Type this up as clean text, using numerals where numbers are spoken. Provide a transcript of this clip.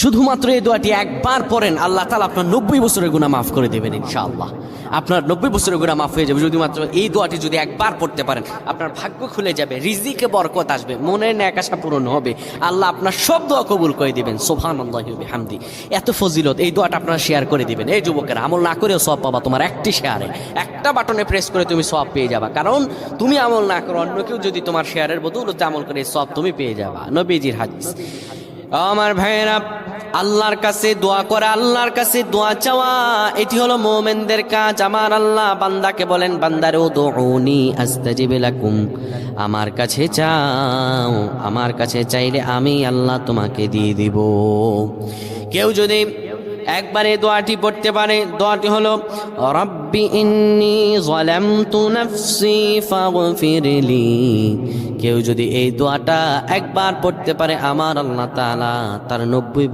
শুধুমাত্র এই দোয়াটি একবার পড়েন, আল্লাহ তাআলা আপনার 90 বছরের গুনাহ মাফ করে দেবেন ইনশাআল্লাহ। আপনার 90 বছরের গুনাহ মাফ হয়ে যাবে শুধুমাত্র এই দোয়াটি যদি একবার পড়তে পারেন। আপনার ভাগ্য খুলে যাবে, রিজিকে বরকত আসবে, মনের ন্যাক আশা পূরণ হবে, আল্লাহ আপনার সব দোয়া কবুল করে দিবেন। সুবহানাল্লাহি ওয়া বিহামদি। এত ফজিলত, এই দোয়াটা আপনারা শেয়ার করে দিবেন। এই যুবকেরা, আমল না করেও সওয়াব পাবা। তোমার একটি শেয়ারে, একটা বাটনে প্রেস করে তুমি সওয়াব পেয়ে যাবা। কারণ তুমি আমল না করো, অন্য কেউ যদি তোমার শেয়ারের বদৌলতে আমল করে, সওয়াব তুমি পেয়ে যাবা। নবীজির হাদিস। আমার ভাইয়েরা, আল্লাহর কাছে দোয়া করা, আল্লাহর কাছে দোয়া চাওয়া, এটি হলো মুমিনদের কাজ। আমার আল্লাহ বান্দাকে বলেন, বান্দারে উদউনি আস্তাজিব লাকুম, আমার কাছে চাও, আমার কাছে চাইলে আমি আল্লাহ তোমাকে দিয়ে দিব। কেউ যদি একবারে দোয়াটি পড়তে পারে, দোয়াটি হলো রব্বি ইন্নী যালামতু নাফসি ফাগফিরলি। কেউ যদি এই দোয়াটা একবার পড়তে পারে, আমার আল্লাহ তাআলা তার 90